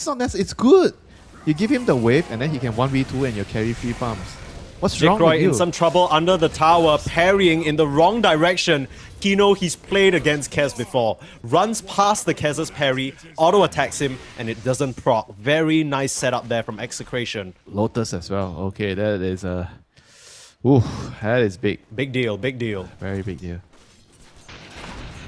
It's not necessary. It's good. You give him the wave and then he can 1v2 and you carry 3 farms. What's wrong with you? in some trouble under the tower, parrying in the wrong direction. Kino, he's played against Kez before. Runs past the Kez's parry, auto-attacks him, and it doesn't proc. Very nice setup there from Execration. Lotus as well. Okay, that is a... Ooh, that is big. Big deal, big deal. Very big deal.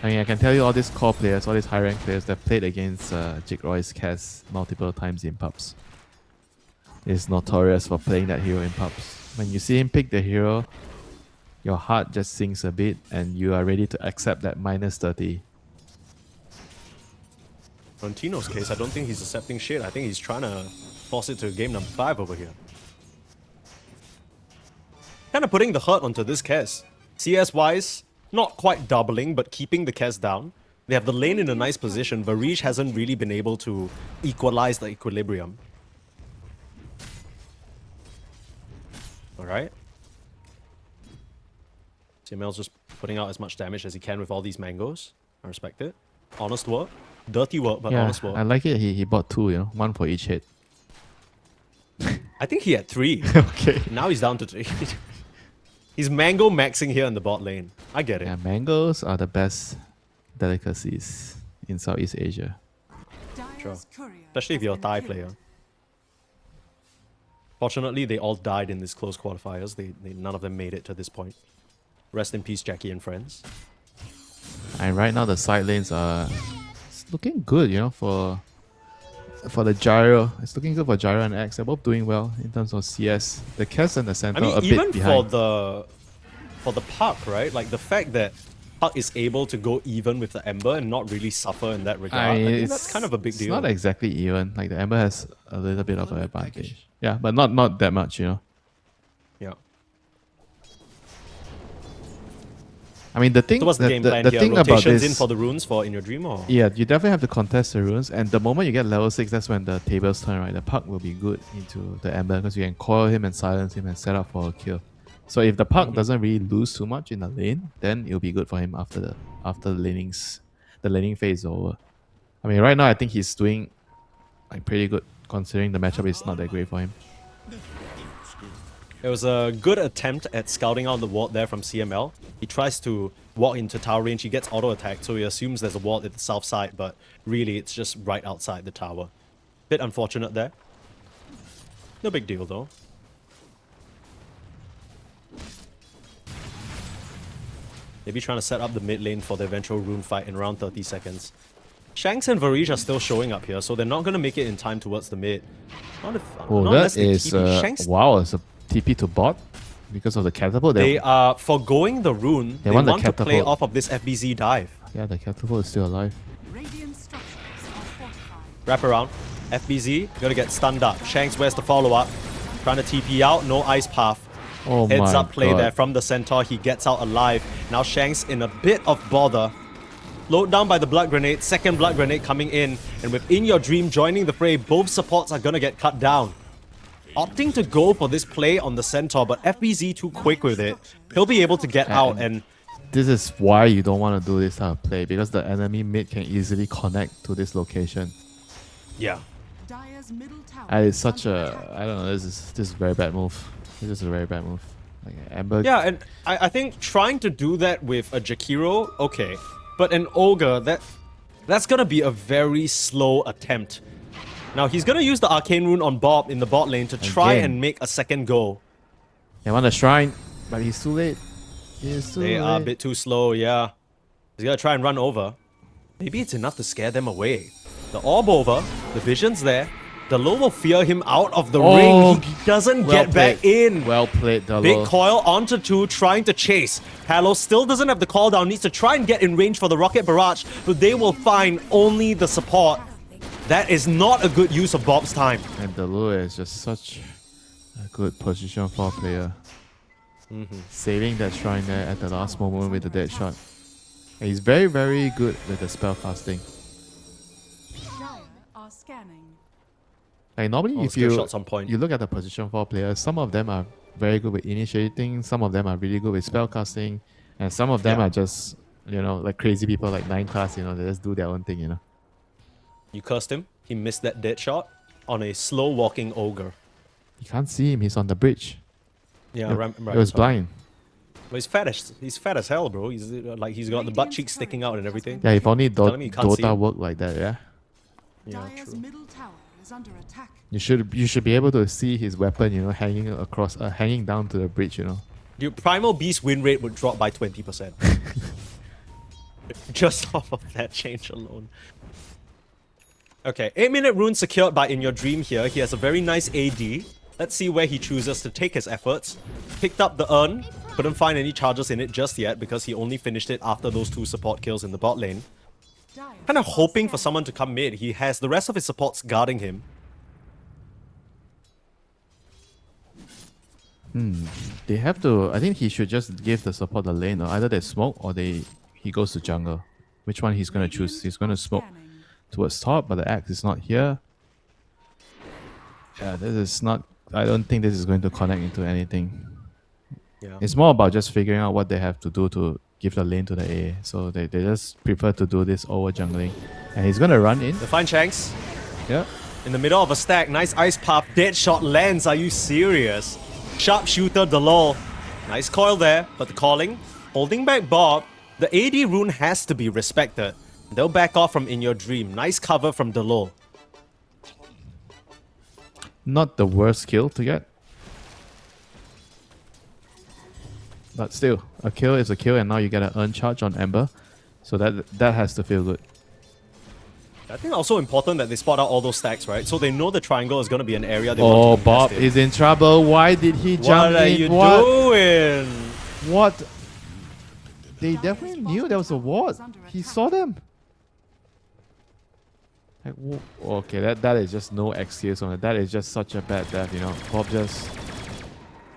I mean, I can tell you all these core players, all these high-rank players that played against Jake Roy's Kez multiple times in pubs. He's notorious for playing that hero in pubs. When you see him pick the hero, your heart just sinks a bit and you are ready to accept that minus 30. On Tino's case, I don't think he's accepting shit. I think he's trying to force it to game number 5 over here. Kind of putting the hurt onto this Kez. CS-wise, not quite doubling, but keeping the Kez down. They have the lane in a nice position. Varish hasn't really been able to equalize the equilibrium. Alright. CML's just putting out as much damage as he can with all these mangoes. I respect it. Honest work. Dirty work, but honest work. I like it. He bought 2, you know, 1 for each hit. I think he had 3. Okay. Now he's down to 3. He's mango maxing here in the bot lane. I get it. Yeah, mangoes are the best delicacies in Southeast Asia. Sure. Especially if you're a Thai player. Fortunately, they all died in these close qualifiers. None of them made it to this point. Rest in peace, Jackie and friends. And right now the side lanes are looking good, you know, for the Gyro. It's looking good for Gyro and X. They're both doing well in terms of CS. The Kes and the Centaur a bit even behind. for the Puck, right? Like the fact that Puck is able to go even with the Ember and not really suffer in that regard. I think that's kind of a big deal. It's not exactly even. Like the Ember has a little bit of an advantage. Yeah, but not that much, you know. Yeah. I mean, the thing, So what's the game plan the here? thing about Rotations this, in for the runes for In Your Dream, or? yeah, you definitely have to contest the runes, and the moment you get level 6, that's when the tables turn, right? The Puck will be good into the Ember because you can coil him and silence him and set up for a kill. So if the Puck doesn't really lose too much in the lane, then it'll be good for him after the laning phase is over. I mean, right now I think he's doing like pretty good considering the matchup is not that great for him. It was a good attempt at scouting out the ward there from CML. He tries to walk into tower range, he gets auto-attacked, so he assumes there's a ward at the south side, but really it's just right outside the tower. Bit unfortunate there. No big deal though. Maybe trying to set up the mid lane for the eventual rune fight in around 30 seconds. Shanks and Varish are still showing up here, so they're not going to make it in time towards the mid. Not that is... wow, it's a TP to bot because of the catapult. They are foregoing the rune. They want to play off of this FBZ dive. Yeah, the catapult is still alive. Wrap around. FBZ, gonna get stunned up. Shanks, where's the follow-up? Trying to TP out, no ice path. Oh Heads up play God. there from the Centaur. He gets out alive. Now Shanks in a bit of bother. Slowed down by the blood grenade. Second blood grenade coming in. And with In Your Dream joining the fray, both supports are gonna get cut down. Opting to go for this play on the Centaur, but FBZ too quick with it. He'll be able to get out, and this is why you don't want to do this type of play, because the enemy mid can easily connect to this location. yeah. And it's such a... I don't know, this is a very bad move. This is a very bad move. Like Ember... Yeah, and I think trying to do that with a Jakiro, okay. But an Ogre, that's gonna be a very slow attempt. Now, he's gonna use the Arcane Rune on Bob in the bot lane to try and make a second go. They want the Shrine, but he's too late. They are a bit too slow, yeah. He's gonna try and run over. Maybe it's enough to scare them away. The orb over, the vision's there. Dalo will fear him out of the ring. He doesn't get back in. Well played, Dalo. Big coil onto 2, trying to chase. Halo still doesn't have the call down, needs to try and get in range for the rocket barrage, but they will find only the support. That is not a good use of Bob's time. And Dalo is just such a good position 4 player. Saving that shrine there at the last moment with the dead shot. And he's very, very good with the spell casting. Like normally if you look at the position 4 players, some of them are very good with initiating, some of them are really good with spell casting, and some of them are just, you know, like crazy people like 9 class, you know, they just do their own thing, you know. You cursed him. He missed that dead shot on a slow walking ogre. You can't see him. He's on the bridge. Yeah, right. It was blind. But he's fat as hell, bro. He's like he's got the butt cheeks sticking out and everything. Yeah, if only Telling me you can't see Dota him? worked like that, yeah. Yeah, Dire's true. middle tower is under attack. You should be able to see his weapon, hanging across, hanging down to the bridge, Dude, Primal Beast win rate would drop by 20%. Just off of that change alone. Okay, 8-minute rune secured by In Your Dream here. He has a very nice AD. Let's see where he chooses to take his efforts. Picked up the urn. Couldn't find any charges in it just yet because he only finished it after those 2 support kills in the bot lane. Kind of hoping for someone to come mid. He has the rest of his supports guarding him. They have to. I think he should just give the support the lane, or either they smoke or he goes to jungle. Which one he's gonna choose? He's gonna smoke towards top, but the axe is not here. Yeah, this is not. I don't think this is going to connect into anything. Yeah. It's more about just figuring out what they have to do to give the lane to the AA. So they just prefer to do this over jungling. And he's gonna run in. They find Shanks Yeah. in the middle of a stack. Nice ice path. Dead shot lands. Are you serious? Sharpshooter Delol. Nice coil there, but the calling. Holding back Bob. The AD rune has to be respected. They'll back off from In Your Dream. Nice cover from Delol. Not the worst kill to get. But still, a kill is a kill, and now you get an earn charge on Ember. So that has to feel good. I think also important that they spot out all those stacks, right? So they know the triangle is going to be an area they Oh, want to Bob invest in. is in trouble. Why did he jump What are in? you doing? What? They definitely knew there was a ward. He saw them. Like, okay, that is just no excuse on it. That is just such a bad death, Bob just,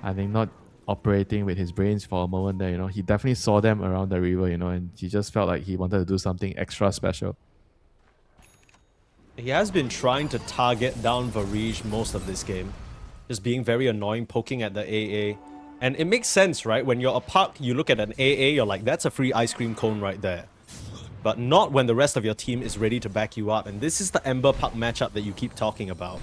I think, not operating with his brains for a moment there, He definitely saw them around the river, and he just felt like he wanted to do something extra special. He has been trying to target down Varij most of this game. Just being very annoying, poking at the AA. And it makes sense, right? When you're a puck, you look at an AA, you're like, that's a free ice cream cone right there. But not when the rest of your team is ready to back you up. And this is the Ember puck matchup that you keep talking about.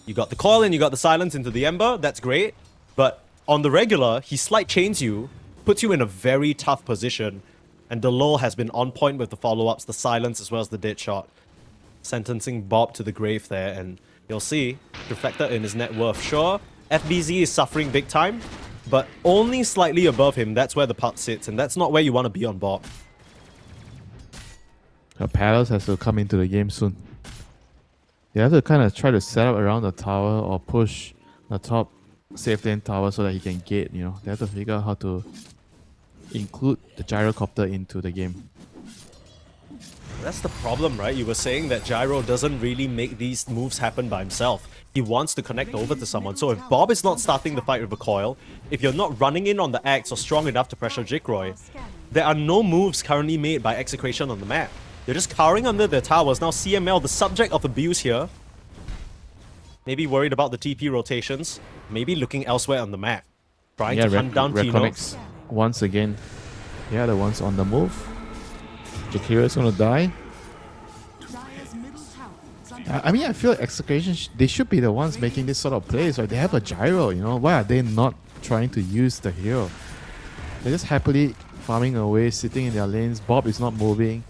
You got the coil and you got the silence into the Ember, that's great. But on the regular, he slight chains you, puts you in a very tough position. And Delol has been on point with the follow-ups, the silence as well as the dead shot. Sentencing Bob to the grave there, and you'll see, reflected in his net worth. Sure, FBZ is suffering big time, but only slightly above him. That's where the puck sits, and that's not where you want to be on Bob. Palace has to come into the game soon. They have to kind of try to set up around the tower or push the top safe lane tower so that he can gate, They have to figure out how to include the gyrocopter into the game. That's the problem, right? You were saying that Gyro doesn't really make these moves happen by himself. He wants to connect over to someone. So if Bob is not starting the fight with a coil, if you're not running in on the axe or strong enough to pressure Jikroy, there are no moves currently made by Execration on the map. They're just cowering under their towers. Now CML, the subject of abuse here, maybe worried about the TP rotations, maybe looking elsewhere on the map. Trying to hunt down Tino. REKONIX once again. Yeah, the ones on the move. Jakira's gonna die. Dire's middle tower is under I mean, I feel like Execration, they should be the ones making this sort of plays, right? They have a gyro, Why are they not trying to use the hero? They're just happily farming away, sitting in their lanes. Bob is not moving.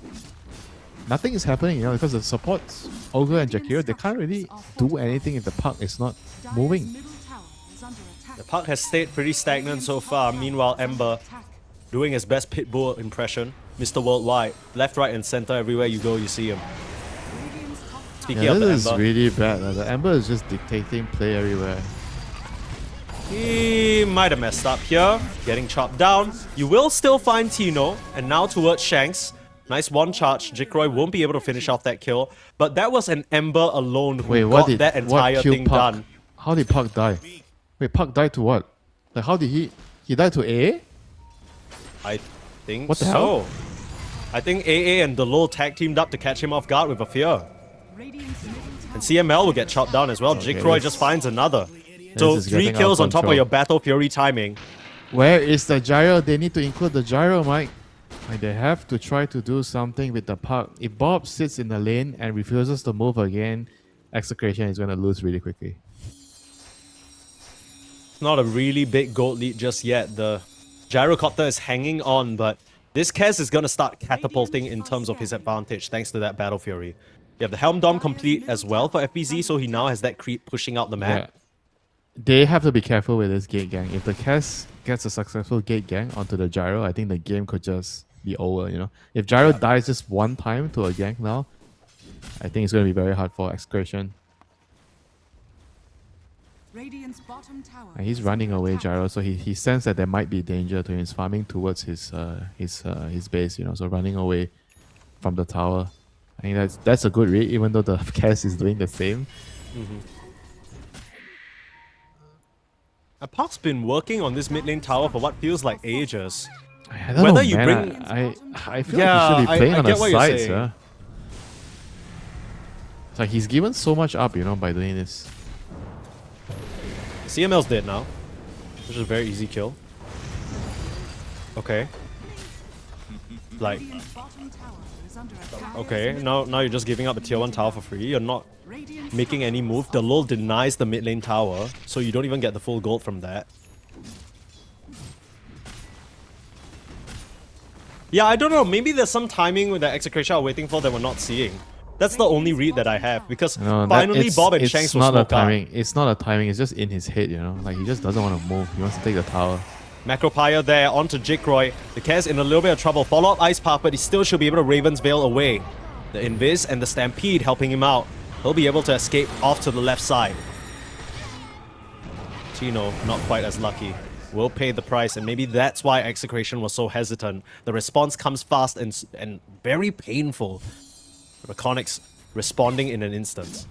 Nothing is happening, because the supports, Ogre and Jakiro, they can't really do anything if the puck is not Dire's moving. middle tower is under attack. The puck has stayed pretty stagnant so far. Meanwhile, Ember doing his best Pitbull impression. Mr. Worldwide. Left, right, and center. Everywhere you go, you see him. Speaking Yeah, of the this is Ember, really bad. The Ember is just dictating play everywhere. he might have messed up here. Getting chopped down. You will still find Tino. And now towards Shanks. Nice one charge. Jikroy won't be able to finish off that kill. But that was an Ember alone who Wait, got that entire what killed thing Puck? done. How did Puck die? Wait, Puck died to what? Like, how did he died to AA? I think What the so. hell? I think AA and Delol tag teamed up to catch him off guard with a fear. Radiant's middle tower. And CML will get chopped down as well. Okay, Jikroy this- just finds another. So is 3 getting kills out on of top of control. your Battle Fury timing. Where is the gyro? They need to include the gyro, Mike. Like they have to try to do something with the puck. If Bob sits in the lane and refuses to move again, Execration is going to lose really quickly. Not a really big gold lead just yet. The Gyrocopter is hanging on, but this Kez is going to start catapulting in terms of his advantage thanks to that Battle Fury. You have the Helm Dom complete as well for FBZ, so he now has that creep pushing out the map. Yeah. They have to be careful with this gate gang. If the Cas gets a successful gate gang onto the Gyro, I think the game could just be over, you know. If Gyro dies just one time to a gank now, I think it's going to be very hard for Execration. Radiant's bottom tower. And he's is running under away, attack. Gyro, so he sensed that there might be danger to him. He's farming towards his base, you know, so running away from the tower. I think that's a good read, even though the Cas is doing the same. Park's been working on this mid lane tower for what feels like ages. I don't Whether know, you man. bring- I feel Yeah, like he should be playing I on get the what you're sides, saying. yeah. It's like he's given so much up, you know, by doing this. CML's dead now, which is a very easy kill. Okay. Like, Radiant's bottom tower is under attack. okay, now you're just giving up a tier 1 tower for free. You're not Radiant's making any move. The lull denies the mid lane tower, so you don't even get the full gold from that. Yeah, I don't know. Maybe there's some timing with the Execration are waiting for that we're not seeing. That's the only read that I have, because No, finally Bob and Shanks it's will not a smoke out. timing. It's not a timing. It's just in his head, you know. Like he just doesn't want to move. He wants to take the tower. Macropire there onto Jikroy. The Kez in a little bit of trouble. Follow up Ice Path, but he still should be able to Raven's Veil away. The Invis and the Stampede helping him out. He'll be able to escape off to the left side. Tino, not quite as lucky. Will pay the price, and maybe that's why Execration was so hesitant. The response comes fast and very painful. REKONIX responding in an instant.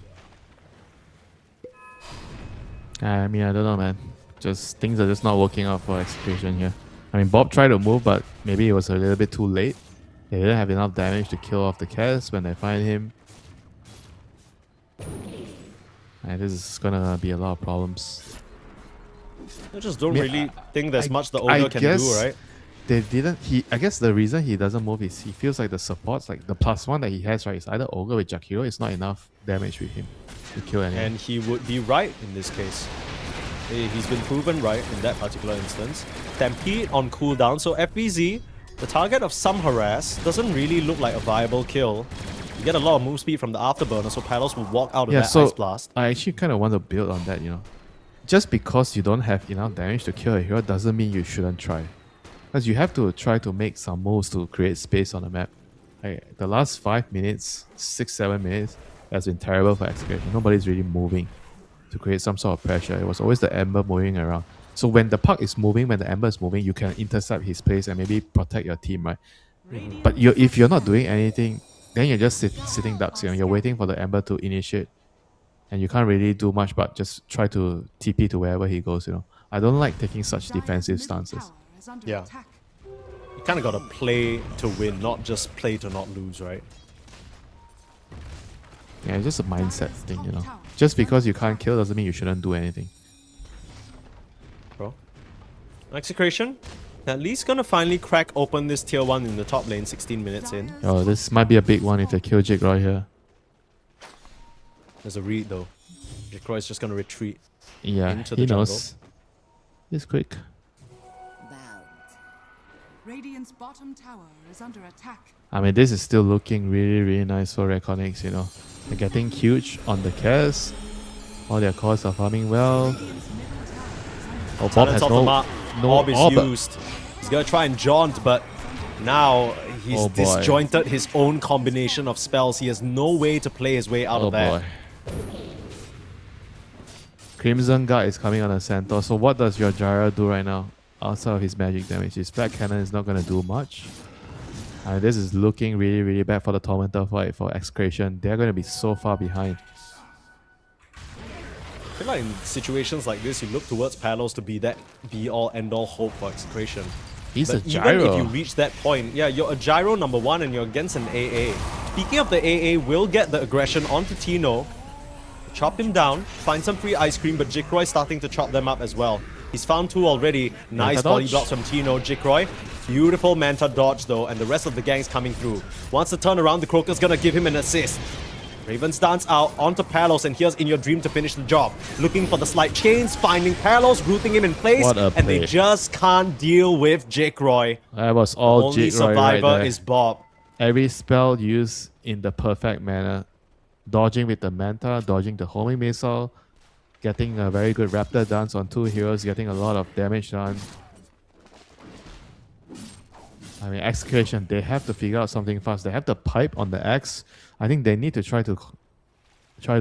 I mean, I don't know, man. Just things are just not working out for Execration here. I mean, Bob tried to move, but maybe it was a little bit too late. They didn't have enough damage to kill off the Cas when they find him. And this is gonna be a lot of problems. I just don't Yeah, really think there's much the I Ogre can do, guess right? They didn't. I guess the reason he doesn't move is he feels like the supports, like the +1 that he has, right, is either Ogre with Jakiro. It's not enough damage with him to kill anyone. And he would be right in this case. He's been proven right in that particular instance. Stampede on cooldown, so FBZ, the target of some harass, doesn't really look like a viable kill. You get a lot of move speed from the afterburner, so Palos will walk out of that Ice Blast. I actually kind of want to build on that, you know. Just because you don't have enough damage to kill a hero doesn't mean you shouldn't try. Because you have to try to make some moves to create space on the map. Like, the last 5 minutes, 6-7 minutes, has been terrible for Execration. Nobody's really moving to create some sort of pressure. It was always the Ember moving around. So when the puck is moving, when the Ember is moving, you can intercept his place and maybe protect your team, right? But if you're not doing anything, then you're just sitting ducks, you know. You're waiting for the Ember to initiate. And you can't really do much but just try to TP to wherever he goes, you know. I don't like taking such Dire's defensive middle stances. tower is under Yeah. attack. You kind of got to play to win, not just play to not lose, right? Yeah, it's just a mindset thing, you know. Just because you can't kill doesn't mean you shouldn't do anything. Bro. Execration, at least gonna finally crack open this tier 1 in the top lane 16 minutes in. Oh, this might be a big one if they kill Jake right here. There's a read though. Jikroy is just gonna retreat. Yeah, Into he the knows. He's quick. Radiant's bottom tower is under attack. I mean, this is still looking really, really nice for REKONIX, you know. They're getting huge on the Cas. All their cores are farming well. Oh, Bob Talents has off the mark. no Orb is orb. used. He's gonna try and jaunt, but now he's Oh boy. disjointed his own combination of spells. He has no way to play his way out Oh of that. boy. Crimson Guard is coming on the center. So what does your Gyra do right now? Outside of his magic damage, his Flat Cannon is not going to do much. This is looking really, really bad for the Tormentor fight for Execration. They're going to be so far behind. I feel like in situations like this, you look towards Palos to be that be-all, end-all hope for Execration. He's But a even Gyro. if you reach that point, yeah, you're a Gyro number 1 and you're against an AA. Speaking of the AA, will get the aggression onto Tino. Chop him down, find some free ice cream, but Jikroy starting to chop them up as well. He's found 2 already. Nice Manta body dodge. blocks from Tino. Jikroy. Beautiful Manta dodge though, and the rest of the gang's coming through. Wants to turn around, the Croaker's gonna give him an assist. Raven's dance out onto Palos, and here's In Your Dream to finish the job. Looking for the slight chains, finding Palos, rooting him in place, What a and they play. just can't deal with Jikroy. That was all Only Jig right survivor there. is Bob. Every spell used in the perfect manner. Dodging with the Manta, dodging the homing missile, getting a very good Raptor dance on 2 heroes, getting a lot of damage done. I mean, Execration, they have to figure out something fast. They have the pipe on the X. I think they need to try to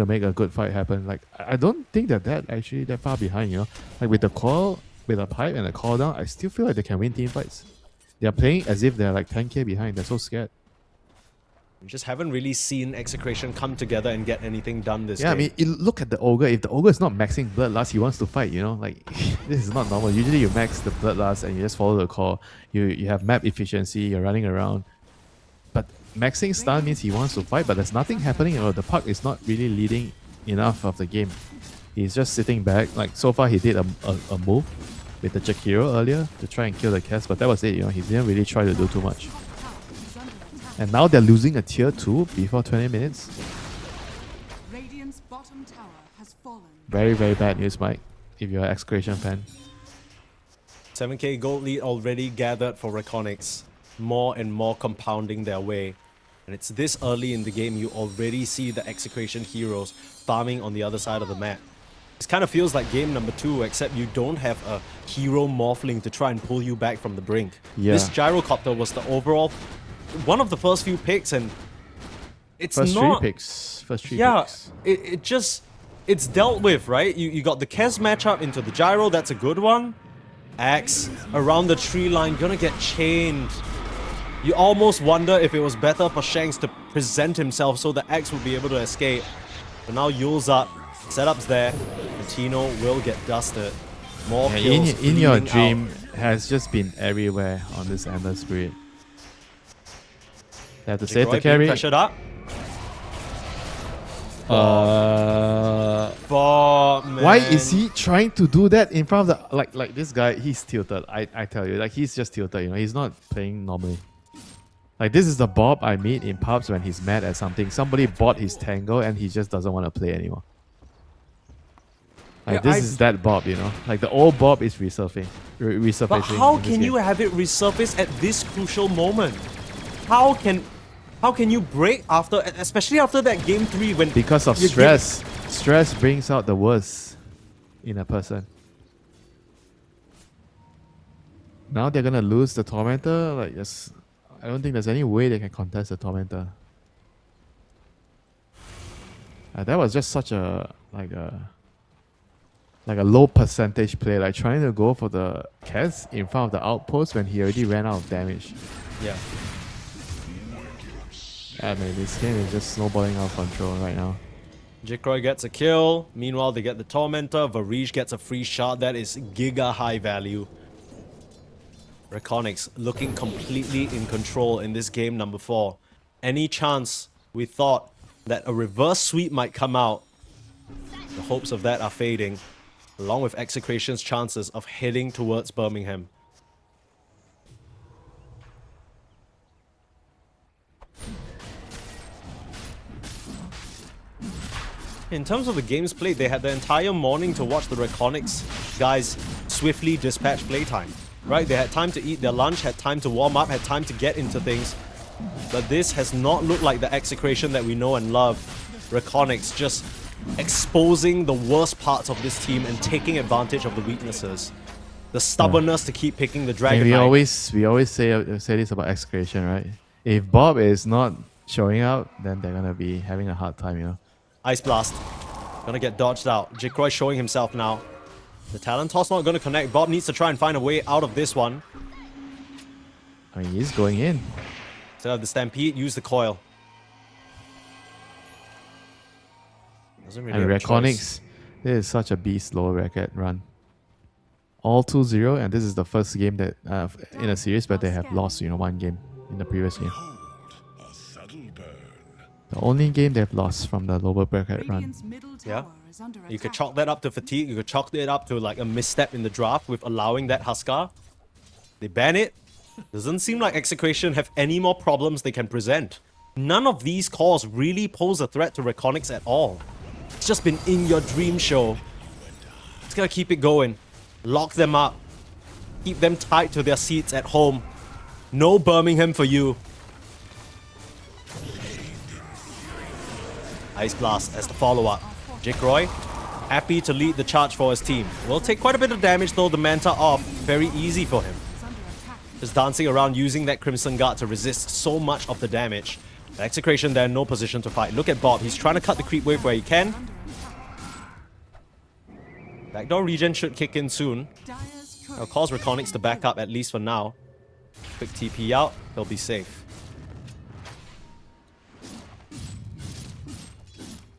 make a good fight happen. Like, I don't think that actually that far behind, you know. Like with the coil, with the pipe and the call down, I still feel like they can win team fights. They are playing as if they're like 10k behind. They're so scared. We just haven't really seen Execration come together and get anything done this Yeah, game. I mean, look at the Ogre. If the Ogre is not maxing Bloodlust, he wants to fight, you know? Like, this is not normal. Usually you max the Bloodlust and you just follow the call. You have map efficiency, you're running around. But maxing stun means he wants to fight, but there's nothing happening. You know, the puck is not really leading enough of the game. He's just sitting back. Like, so far he did a move with the Jakiro earlier to try and kill the Cass, but that was it, you know? He didn't really try to do too much. And now they're losing a tier 2 before 20 minutes. Radiant's bottom tower has fallen. Very, very bad news, Mike, if you're an Execration fan. 7k gold lead already gathered for REKONIX. More and more compounding their way. And it's this early in the game, you already see the Execration heroes farming on the other side of the map. This kind of feels like game number 2, except you don't have a hero morphling to try and pull you back from the brink. Yeah. This Gyrocopter was the overall one of the first few picks, and it's First not... 3 picks. First 3 Yeah, picks. it just... It's dealt with, right? You got the Kez matchup into the Gyro, that's a good one. Axe around the tree line, gonna get chained. You almost wonder if it was better for Shanks to present himself so the Axe would be able to escape. But now Yule's up, setup's there, and Tino will get dusted. More Yeah, kills in Your bleeding Dream out. has just been everywhere on this Ember Spirit. They have to save Jikroy the being carry. pressured up. Why Man. is he trying to do that in front of the like this guy? He's tilted. I tell you, like he's just tilted. You know, he's not playing normally. Like this is the Bob I meet in pubs when he's mad at something. Somebody bought his tango and he just doesn't want to play anymore. Like Yeah, this is that Bob, you know. Like the old Bob is resurfacing. But how in this can game. you have it resurface at this crucial moment? How can you break after, especially after that game 3 when Because of you stress. Stress brings out the worst in a person. Now they're gonna lose the Tormentor. Like, just, I don't think there's any way they can contest the Tormentor. That was just such a like a low percentage play, like trying to go for the Kez in front of the outpost when he already ran out of damage. Yeah. I mean, this game is just snowballing out of control right now. Jikroy gets a kill. Meanwhile, they get the Tormentor. Varish gets a free shot. That is giga high value. REKONIX looking completely in control in this game number 4. Any chance we thought that a reverse sweep might come out, the hopes of that are fading, along with Execration's chances of heading towards Birmingham. In terms of the games played, they had the entire morning to watch the REKONIX guys swiftly dispatch playtime. Right? They had time to eat their lunch, had time to warm up, had time to get into things. But this has not looked like the Execration that we know and love. REKONIX just exposing the worst parts of this team and taking advantage of the weaknesses. The stubbornness to keep picking the Dragon And we Knight. always say this about Execration, right? If Bob is not showing out, then they're gonna be having a hard time, you know. Ice Blast. Gonna get dodged out. Jikroy showing himself now. The Talon Toss not gonna connect. Bob needs to try and find a way out of this one. I mean, he's going in. Instead of the Stampede, use the coil. Doesn't really And have a choice. REKONIX, this is such a beast low racket run. All 2-0, and this is the first game that in a series where they have lost, you know, one game in the previous game. Hold a subtle burn. The only game they've lost from the lower bracket run. Radiant's middle Yeah. tower is under You could attack. chalk that up to fatigue. You could chalk it up to like a misstep in the draft with allowing that Huskar. They ban it. Doesn't seem like Execration have any more problems they can present. None of these cores really pose a threat to REKONIX at all. It's just been in your dream show. It's gonna keep it going. Lock them up. Keep them tied to their seats at home. No Birmingham for you. Ice Blast as the follow-up. Jikroy, happy to lead the charge for his team. Will take quite a bit of damage though, the Manta off. Very easy for him. Is under attack. Just dancing around using that Crimson Guard to resist so much of the damage. The Execration there in no position to fight. Look at Bob, he's trying to cut the creep wave where he can. Under attack. Backdoor regen should kick in soon. Dire's It'll turret cause has REKONIX to been back up at least for now. Quick TP out, he'll be safe.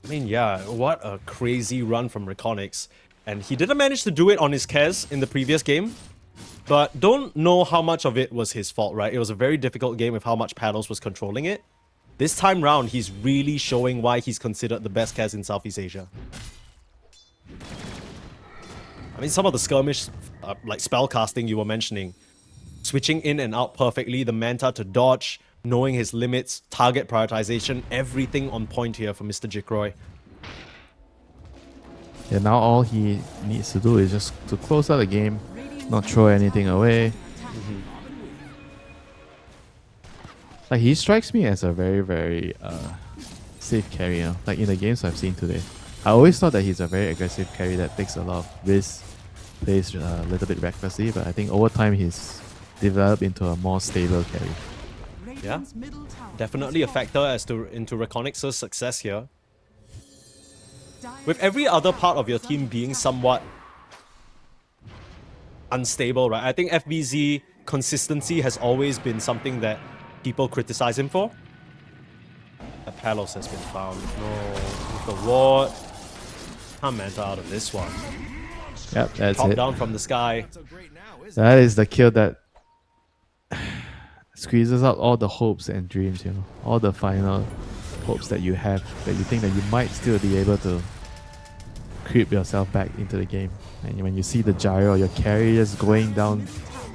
I mean, yeah, what a crazy run from REKONIX. And he didn't manage to do it on his Kez in the previous game. But don't know how much of it was his fault, right? It was a very difficult game with how much Paddles was controlling it. This time round, he's really showing why he's considered the best Kez in Southeast Asia. I mean, some of the skirmish, like spell casting you were mentioning, switching in and out perfectly, the Manta to dodge, knowing his limits, target prioritization, everything on point here for Mr. Jikroy. Yeah, now all he needs to do is just to close out the game, not throw anything away. Like, he strikes me as a very, very safe carry, you know? Like in the games I've seen today. I always thought that he's a very aggressive carry that takes a lot of risk, plays a little bit recklessly, but I think over time he's developed into a more stable carry. Radiant's middle tower Definitely a is factor as to into REKONIX's success here. Dire's With every other part of your team being somewhat unstable, right? I think FBZ consistency has always been something that people criticize him for. A Palos has been found. No, with the ward. Can't Manta out of this one. Yep, that's Top it. down from the sky. That is the kill that squeezes out all the hopes and dreams, you know, all the final hopes that you have, that you think that you might still be able to creep yourself back into the game. And when you see the gyro, your carry just going down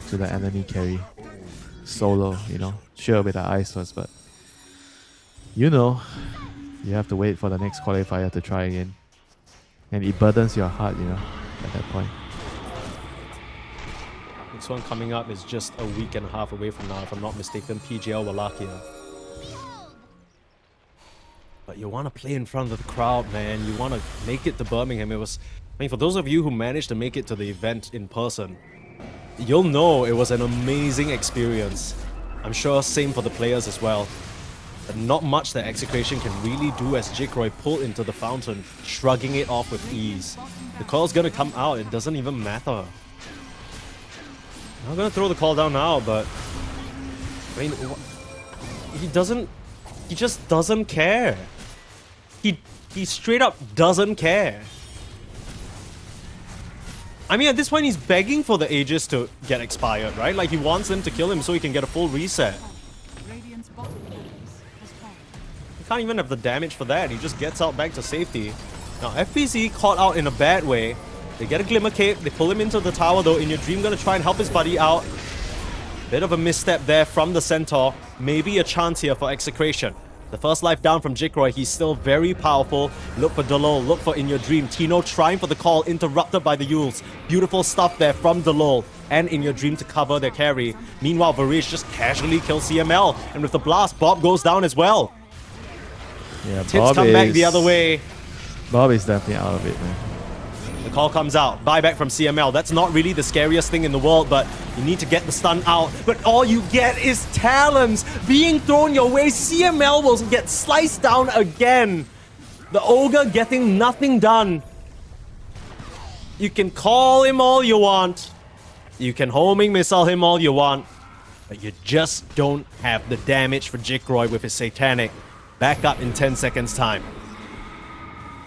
to the enemy carry solo, you know, sure with the ice first, but you know, you have to wait for the next qualifier to try again. And it burdens your heart, you know, at that point. Next one coming up is just a week and a half away from now, if I'm not mistaken. PGL Wallachia. But you want to play in front of the crowd, man. You want to make it to Birmingham. I mean, for those of you who managed to make it to the event in person, you'll know it was an amazing experience. I'm sure same for the players as well. But not much that Execration can really do as Jikroy pulled into the fountain, shrugging it off with ease. The call's gonna come out, it doesn't even matter. I'm gonna throw the call down now, but I mean, he just doesn't care. He straight up doesn't care. I mean, at this point, he's begging for the Aegis to get expired, right? Like, he wants them to kill him so he can get a full reset. Radiant's bottom base has fallen. He can't even have the damage for that. He just gets out back to safety. Now, FPZ caught out in a bad way. They get a Glimmer Cape. They pull him into the tower, though. In Your Dream gonna try and help his buddy out. Bit of a misstep there from the Centaur. Maybe a chance here for Execration. The first life down from Jikroy. He's still very powerful. Look for Delol. Look for In Your Dream. Tino trying for the call. Interrupted by the Yules. Beautiful stuff there from Delol and In Your Dream to cover their carry. Meanwhile, Varish just casually kills CML. And with the blast, Bob goes down as well. Yeah, Tips come back the other way. Bob is definitely out of it, man. The call comes out. Buyback from CML. That's not really the scariest thing in the world, but you need to get the stun out. But all you get is talons being thrown your way. CML will get sliced down again. The Ogre getting nothing done. You can call him all you want. You can homing missile him all you want. But you just don't have the damage for Jikroy with his Satanic. Back up in 10 seconds time.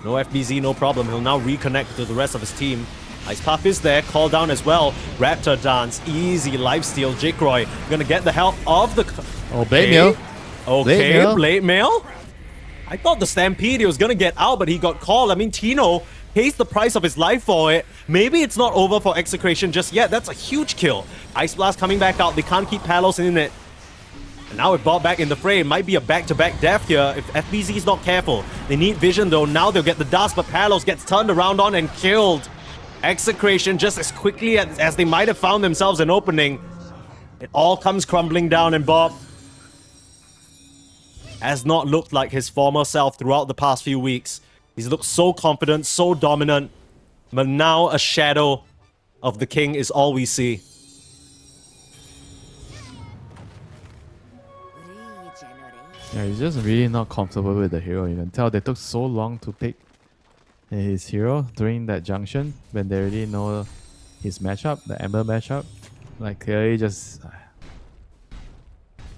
No FBZ, no problem. He'll now reconnect to the rest of his team. Ice Puff is there, call down as well. Raptor Dance, easy lifesteal. Jikroy gonna get the help of the... Oh, Blade Mail. Okay, Mail. Blade Mail. I thought the Stampede, he was gonna get out, but he got called. I mean, Tino pays the price of his life for it. Maybe it's not over for Execration just yet. That's a huge kill. Ice Blast coming back out. They can't keep Palos in it. And now with Bob back in the fray, it might be a back-to-back death here if FBZ is not careful. They need vision though. Now they'll get the dust, but Palos gets turned around on and killed. Execration, just as quickly as they might have found themselves an opening, it all comes crumbling down, and Bob has not looked like his former self throughout the past few weeks. He's looked so confident, so dominant, but now a shadow of the king is all we see. Yeah, he's just really not comfortable with the hero. You can tell they took so long to pick his hero during that junction when they already know his matchup, the Ember matchup. Like clearly just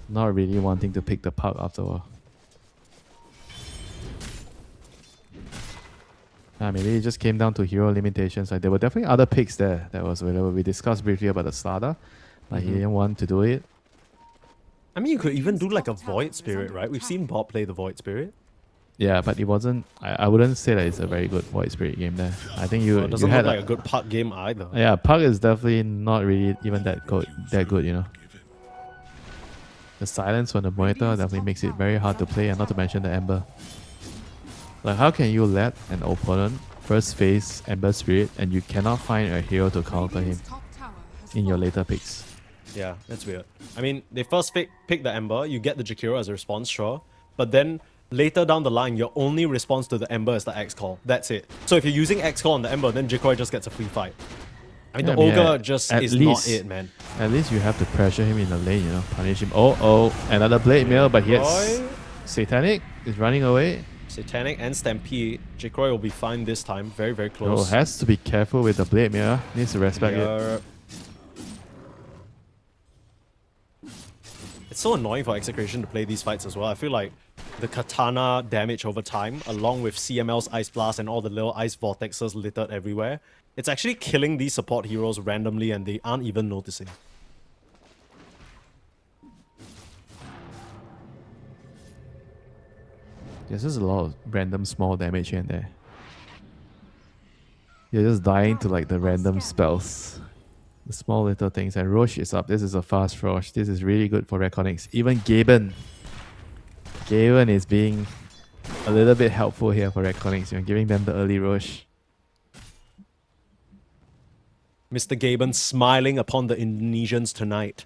not really wanting to pick the puck after a while. Maybe it just came down to hero limitations. Like there were definitely other picks there that was available. We discussed briefly about the Slada. Like he didn't want to do it. I mean, you could even do like a Void Spirit, right? We've seen Bob play the Void Spirit. Yeah, but it wasn't. I wouldn't say that it's a very good Void Spirit game there. I think It doesn't you had look like a good puck game either. Yeah, puck is definitely not really even that good. You know. The silence from the monitor definitely makes it very hard to play, and not to mention the Ember. Like, how can you let an opponent first face Ember Spirit and you cannot find a hero to counter him in your later picks? Yeah, that's weird. I mean, they first pick the Ember, you get the Jakiro as a response, sure. But then later down the line, your only response to the Ember is the X-Call. That's it. So if you're using X-Call on the Ember, then Jakiro just gets a free fight. I mean, the Ogre just is not it, man. At least you have to pressure him in the lane, you know, punish him. Oh, another Blade Mail, but he gets Satanic is running away. Satanic and Stampede. Jakroy will be fine this time. Very, very close. Has to be careful with the Blade Mail. Needs to respect it. It's so annoying for Execration to play these fights as well. I feel like the Katana damage over time, along with CML's Ice Blast and all the little Ice Vortexes littered everywhere, it's actually killing these support heroes randomly and they aren't even noticing. There's just a lot of random small damage here and there. You're just dying to like the random spells. The small little things. And Roche is up. This is a fast Roche. This is really good for REKONIX. Even Gaben. Gaben is being a little bit helpful here for REKONIX. You're giving them the early Roche. Mr. Gaben smiling upon the Indonesians tonight.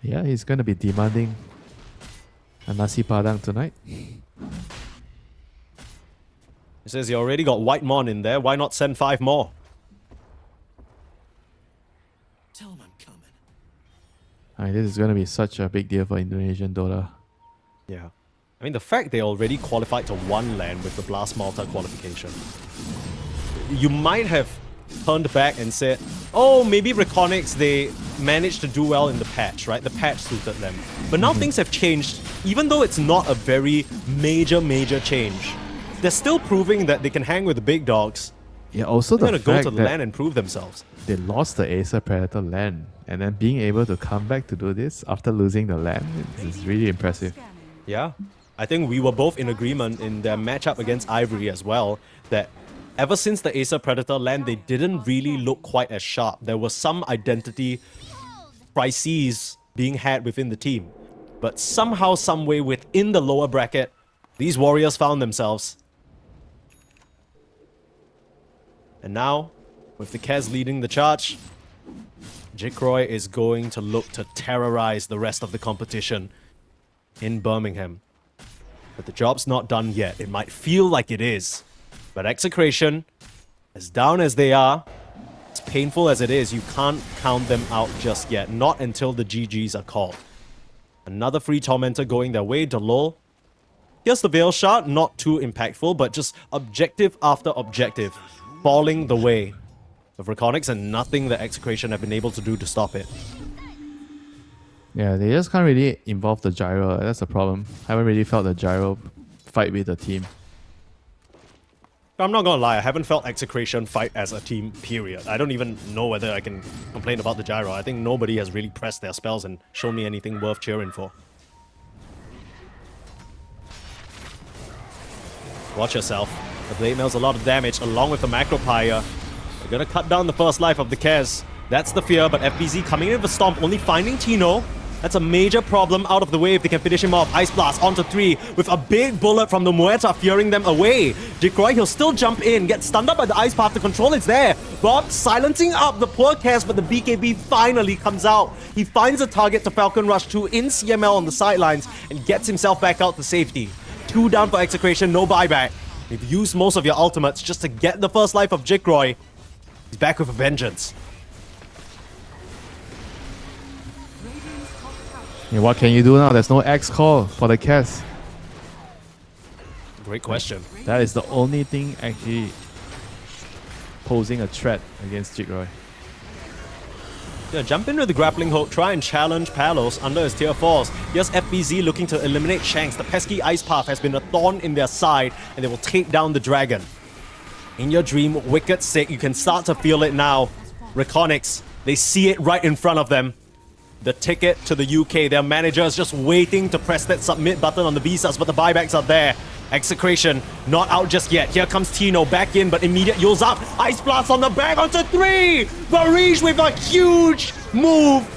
Yeah, he's going to be demanding a nasi padang tonight. He says you already got White Mon in there. Why not send 5 more? Tell him I'm coming. This is going to be such a big deal for Indonesian Dota. Yeah. I mean, the fact they already qualified to 1 LAN with the Blast Malta qualification. You might have turned back and said, oh, maybe REKONIX, they managed to do well in the patch, right? The patch suited them. But now things have changed. Even though it's not a very major change, they're still proving that they can hang with the big dogs. Yeah, also They're the gonna fact go to the that LAN and prove themselves. they lost the Acer Predator LAN, and then being able to come back to do this after losing the LAN is really impressive. Yeah. I think we were both in agreement in their matchup against Ivory as well, that ever since the Acer Predator LAN, they didn't really look quite as sharp. There was some identity crises being had within the team. But somehow, someway within the lower bracket, these warriors found themselves. And now, with the Kez leading the charge, Jikroy is going to look to terrorize the rest of the competition in Birmingham. But the job's not done yet. It might feel like it is. But Execration, as down as they are, as painful as it is, you can't count them out just yet. Not until the GGs are called. Another free Tormentor going their way, Delol. Here's the Veil Shard, not too impactful, but just objective after objective, falling the way of REKONIX, and nothing that Execration have been able to do to stop it. Yeah, they just can't really involve the gyro. That's the problem. Haven't really felt the gyro fight with the team. I'm not gonna lie, I haven't felt Execration fight as a team, period. I don't even know whether I can complain about the gyro. I think nobody has really pressed their spells and shown me anything worth cheering for. Watch yourself. The blade mail's a lot of damage along with the macro pyre. They're gonna cut down the first life of the Kez. That's the fear, but FBZ coming in with a stomp, only finding Tino. That's a major problem out of the way if they can finish him off. Ice Blast onto 3 with a big bullet from the Muerta fearing them away. Jikroy, he'll still jump in, get stunned up by the Ice Path. The control is there. Bob silencing up the poor Kez, but the BKB finally comes out. He finds a target to Falcon Rush 2 in CML on the sidelines and gets himself back out to safety. 2 down for Execration, no buyback. You've used most of your ultimates just to get the first life of Jikroy. He's back with a vengeance. Yeah, what can you do now? There's no X call for the Kez. Great question. That is the only thing actually posing a threat against Jikroy. Yeah, jump in with the grappling hook, try and challenge Palos under his tier 4s. Here's FBZ looking to eliminate Shanks. The pesky Ice Path has been a thorn in their side, and they will take down the dragon. In your dream, Wicked Sick, you can start to feel it now. REKONIX, they see it right in front of them. The ticket to the UK, their manager is just waiting to press that submit button on the visas, but the buybacks are there. Execration, not out just yet. Here comes Tino back in, but immediate Yule's up. Ice Blast on the back onto 3! Barrage with a huge move.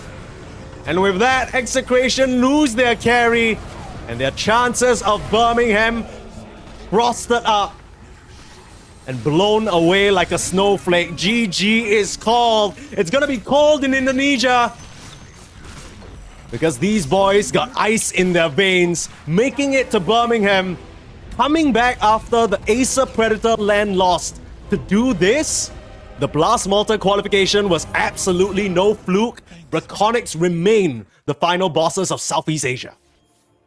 And with that, Execration lose their carry, and their chances of Birmingham frosted up and blown away like a snowflake. GG is called. It's gonna be cold in Indonesia, because these boys got ice in their veins, making it to Birmingham, coming back after the Acer Predator land lost. To do this, the Blast Malta qualification was absolutely no fluke. REKONIX remain the final bosses of Southeast Asia.